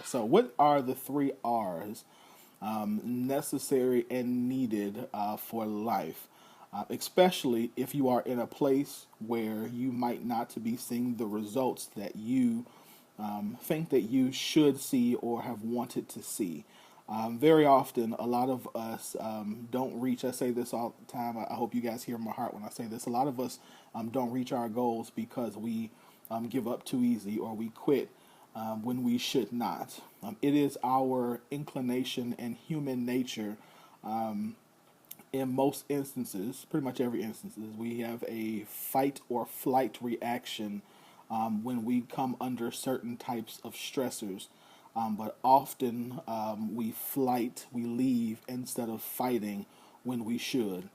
So, what are the three R's necessary and needed for life? Especially if you are in a place where you might not to be seeing the results that you think that you should see or have wanted to see. Very often, a lot of us don't reach. I say this all the time. I hope you guys hear my heart when I say this. A lot of us don't reach our goals because we give up too easy or we quit when we should not. It is our inclination and human nature in most instances, pretty much every instance, we have a fight or flight reaction when we come under certain types of stressors. But often we flight, we leave instead of fighting when we should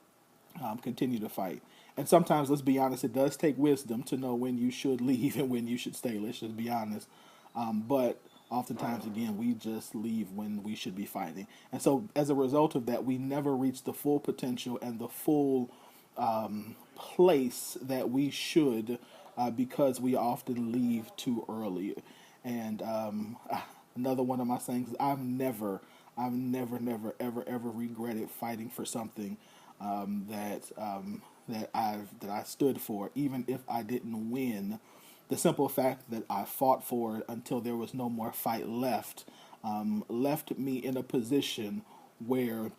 continue to fight. And sometimes, let's be honest, it does take wisdom to know when you should leave and when you should stay. Let's just be honest. But oftentimes, again, we just leave when we should be fighting. And so, as a result of that, we never reach the full potential and the full place that we should because we often leave too early. And another one of my sayings is I've never, ever regretted fighting for something that I stood for, even if I didn't win. The simple fact that I fought for it until there was no more fight left left me in a position where,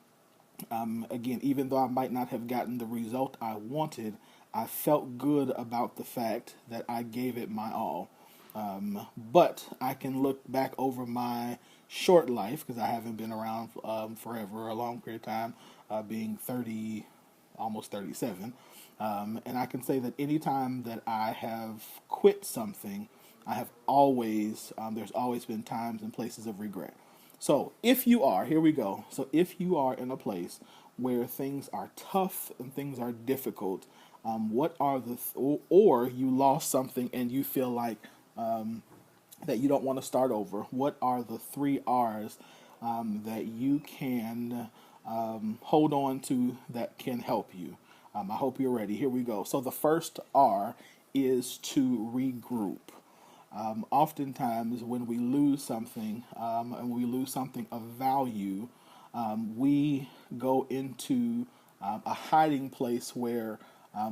again, even though I might not have gotten the result I wanted, I felt good about the fact that I gave it my all. But I can look back over my short life, because I haven't been around forever, a long period of time, being 30, almost 37. And I can say that anytime that I have quit something, I have always, there's always been times and places of regret. So if you are, here we go. So if you are in a place where things are tough and things are difficult, what are or you lost something and you feel like that you don't want to start over, what are the three R's that you can hold on to that can help you? I hope you're ready. Here we go. So the first R is to regroup. Oftentimes, when we lose something and we lose something of value, we go into a hiding place where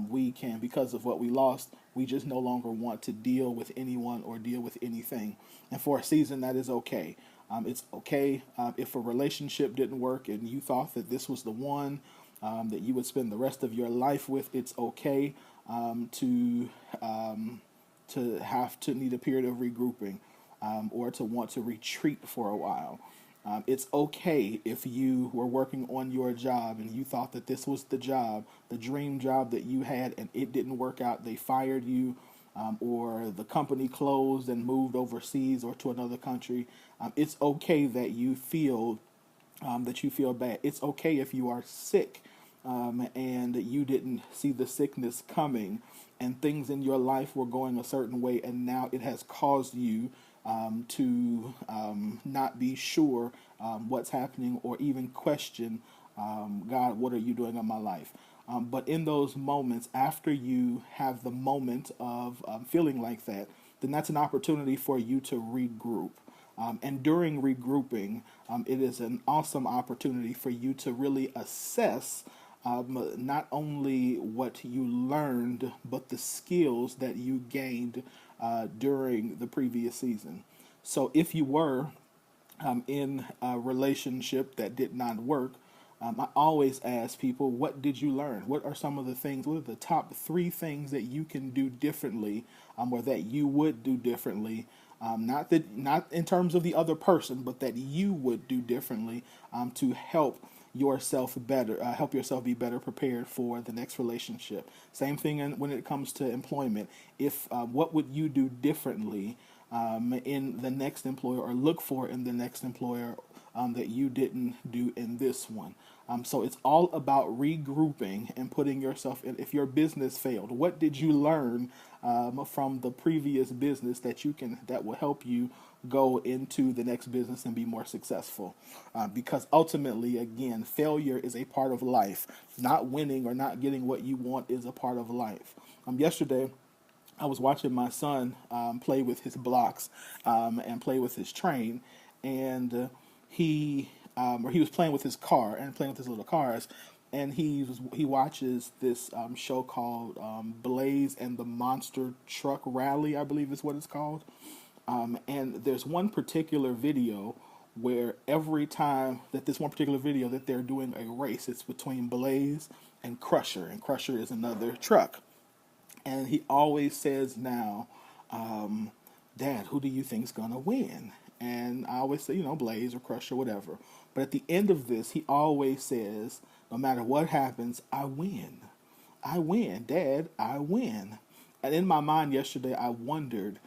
we can, because of what we lost, we just no longer want to deal with anyone or deal with anything. And for a season, that is okay. It's okay if a relationship didn't work and you thought that this was the one that you would spend the rest of your life with. It's okay to have to need a period of regrouping or to want to retreat for a while. It's okay if you were working on your job and you thought that this was the job, the dream job that you had, and it didn't work out. They fired you, or the company closed and moved overseas or to another country. It's okay that you feel bad. It's okay if you are sick and you didn't see the sickness coming and things in your life were going a certain way, and now it has caused you to not be sure what's happening or even question, God, what are you doing in my life? But in those moments, after you have the moment of feeling like that, then that's an opportunity for you to regroup. And during regrouping, it is an awesome opportunity for you to really assess not only what you learned, but the skills that you gained during the previous season. So if you were in a relationship that did not work, I always ask people, what did you learn? What are some of the things, what are the top three things that you can do differently or that you would do differently? Not in terms of the other person, but that you would do differently to help yourself be better prepared for the next relationship. Same thing when it comes to employment. If what would you do differently in the next employer, or look for in the next employer that you didn't do in this one? So it's all about regrouping and putting yourself in. If your business failed, what did you learn from the previous business that will help you go into the next business and be more successful? Because ultimately, again, failure is a part of life. Not winning or not getting what you want is a part of life. Yesterday, I was watching my son play with his blocks and play with his train. and he was playing with his car and playing with his little cars, and he watches this show called Blaze and the Monster Truck Rally, I believe is what it's called. And there's one particular video where every time that this one particular video that they're doing a race, it's between Blaze and Crusher is another truck. And he always says now, Dad, who do you think's gonna win? And I always say, Blaze or Crusher, whatever. But at the end of this, he always says, no matter what happens, I win. I win, Dad, I win. And in my mind yesterday, I wondered,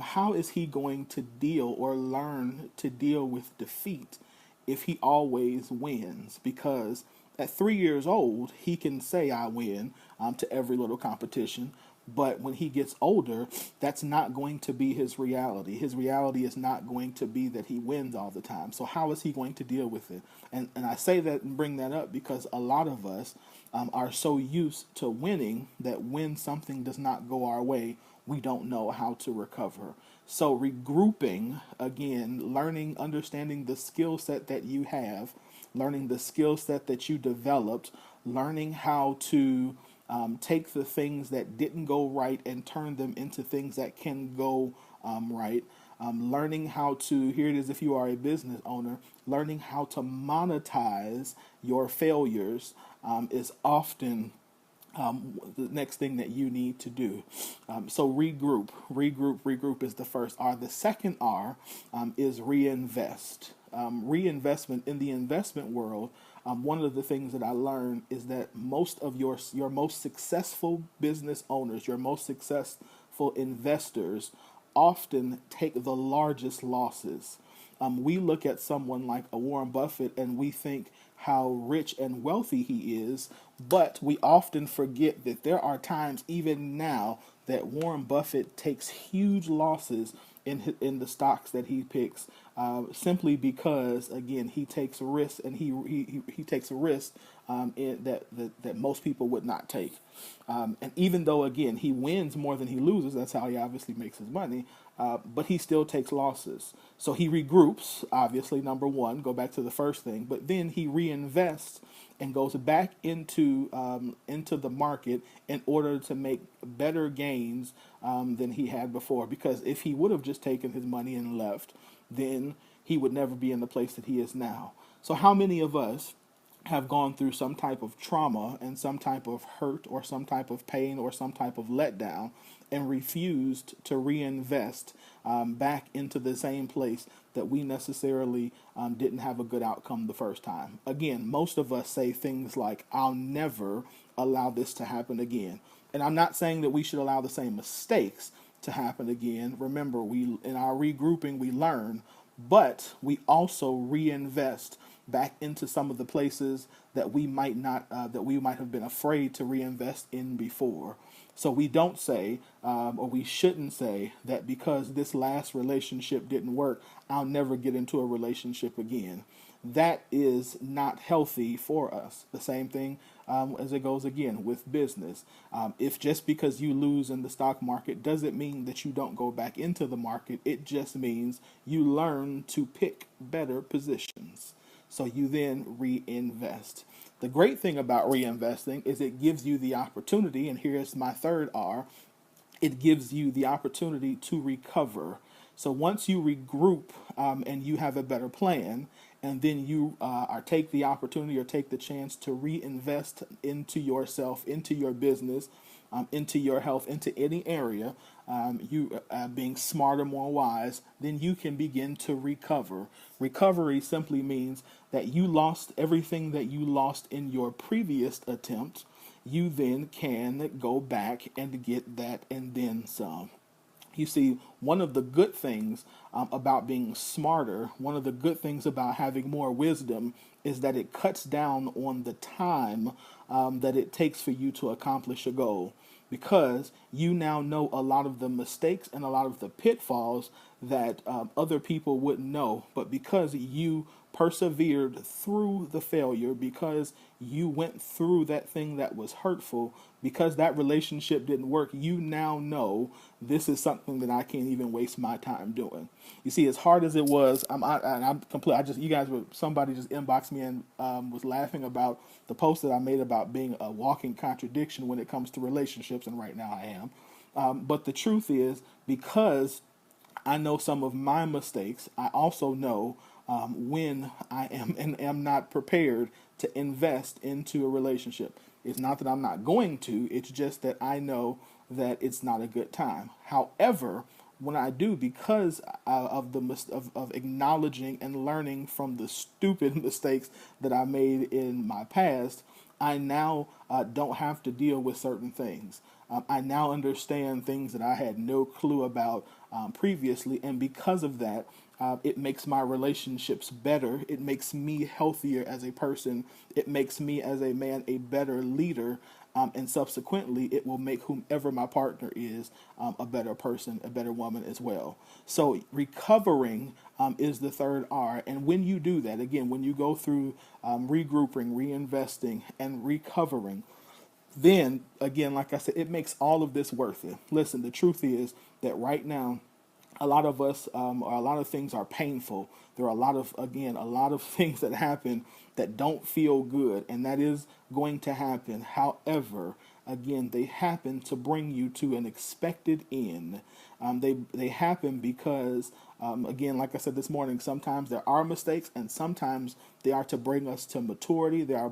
how is he going to deal or learn to deal with defeat if he always wins? Because at 3 years old, he can say, I win to every little competition. But when he gets older, that's not going to be his reality. His reality is not going to be that he wins all the time. So how is he going to deal with it? And I say that and bring that up because a lot of us are so used to winning that when something does not go our way, we don't know how to recover. So regrouping, again, learning, understanding the skill set that you have, learning the skill set that you developed, learning how to take the things that didn't go right and turn them into things that can go right. Learning how to, here it is if you are a business owner, learning how to monetize your failures is often the next thing that you need to do. So regroup is the first R. The second R is reinvest. Reinvestment in the investment world. One of the things that I learned is that most of your most successful business owners, your most successful investors, often take the largest losses. We look at someone like a Warren Buffett and we think how rich and wealthy he is, but we often forget that there are times, even now, that Warren Buffett takes huge losses in the stocks that he picks, simply because, again, he takes risks and he takes a risk that most people would not take. And even though, again, he wins more than he loses, that's how he obviously makes his money, but he still takes losses. So he regroups, obviously, number one, go back to the first thing, but then he reinvests and goes back into the market in order to make better gains than he had before. Because if he would have just taken his money and left, then he would never be in the place that he is now. So how many of us have gone through some type of trauma and some type of hurt or some type of pain or some type of letdown and refused to reinvest back into the same place that we necessarily didn't have a good outcome the first time? Again, most of us say things like, I'll never allow this to happen again. And I'm not saying that we should allow the same mistakes to happen again. Remember, we in our regrouping, we learn, but we also reinvest back into some of the places that we might not, that we might have been afraid to reinvest in before. So we don't say, or we shouldn't say, that because this last relationship didn't work, I'll never get into a relationship again. That is not healthy for us. The same thing as it goes again with business. If just because you lose in the stock market doesn't mean that you don't go back into the market, it just means you learn to pick better positions. So you then reinvest. The great thing about reinvesting is it gives you the opportunity, and here's my third R, it gives you the opportunity to recover. So once you regroup and you have a better plan, and then you take the opportunity or take the chance to reinvest into yourself, into your business, into your health, into any area, you being smarter, more wise, then you can begin to recover. Recovery simply means that you lost everything that you lost in your previous attempt. You then can go back and get that and then some. You see, one of the good things about being smarter, one of the good things about having more wisdom is that it cuts down on the time that it takes for you to accomplish a goal. Because you now know a lot of the mistakes and a lot of the pitfalls that other people wouldn't know. But because you persevered through the failure, because you went through that thing that was hurtful, because that relationship didn't work, you now know this is something that I can't even waste my time doing. You see, as hard as it was, I'm complete. I just you guys were somebody just inboxed me and was laughing about the post that I made about being a walking contradiction when it comes to relationships, and right now I am. But the truth is, because I know some of my mistakes, I also know when I am and am not prepared to invest into a relationship. It's not that I'm not going to, it's just that I know that it's not a good time. However, when I do, because of of acknowledging and learning from the stupid mistakes that I made in my past, I now don't have to deal with certain things. I now understand things that I had no clue about previously, and because of that, it makes my relationships better. It makes me healthier as a person. It makes me as a man a better leader. And subsequently, it will make whomever my partner is a better person, a better woman as well. So, recovering is the third R. And when you do that, again, when you go through regrouping, reinvesting, and recovering, then again, like I said, it makes all of this worth it. Listen, the truth is that right now, a lot of us, or a lot of things are painful. There are a lot of things that happen that don't feel good, and that is going to happen. However, again, they happen to bring you to an expected end. They happen because, again, like I said this morning, sometimes there are mistakes, and sometimes they are to bring us to maturity. They are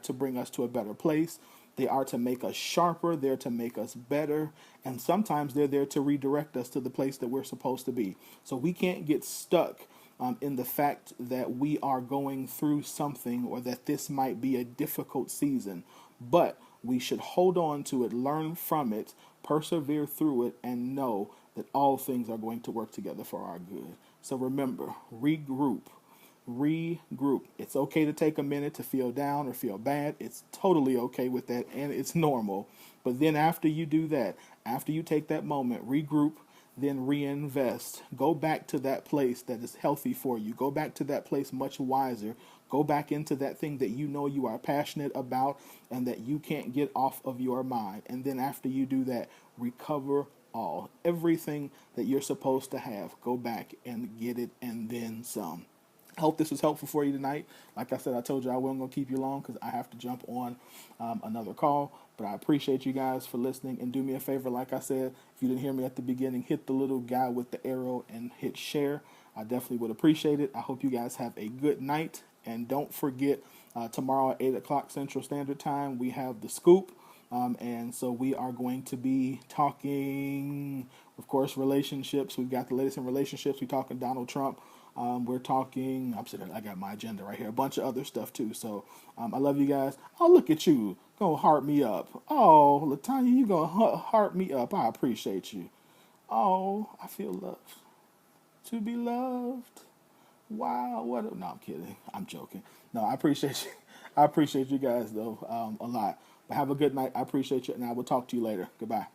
to bring us to a better place. They are to make us sharper. They're to make us better. And sometimes they're there to redirect us to the place that we're supposed to be. So we can't get stuck in the fact that we are going through something or that this might be a difficult season. But we should hold on to it, learn from it, persevere through it, and know that all things are going to work together for our good. So remember, regroup. It's okay to take a minute to feel down or feel bad. It's totally okay with that, and it's normal. But then after you do that, after you take that moment, regroup, then reinvest. Go back to that place that is healthy for you. Go back to that place much wiser. Go back into that thing that you know you are passionate about and that you can't get off of your mind. And then after you do that, recover everything that you're supposed to have. Go back and get it and then some. I hope this was helpful for you tonight. Like I said, I told you I wasn't going to keep you long because I have to jump on another call. But I appreciate you guys for listening. And do me a favor, like I said, if you didn't hear me at the beginning, hit the little guy with the arrow and hit share. I definitely would appreciate it. I hope you guys have a good night. And don't forget, tomorrow at 8 o'clock Central Standard Time, we have The Scoop. And so we are going to be talking, of course, relationships. We've got the latest in relationships. We're talking Donald Trump. We're talking, I got my agenda right here, a bunch of other stuff too. So I love you guys. Oh, look at you. Gonna heart me up. Oh, Latanya, you gonna heart me up. I appreciate you. Oh, I feel loved. To be loved. Wow. What? No, I'm kidding. I'm joking. No, I appreciate you. I appreciate you guys, though, a lot. But have a good night. I appreciate you, and I will talk to you later. Goodbye.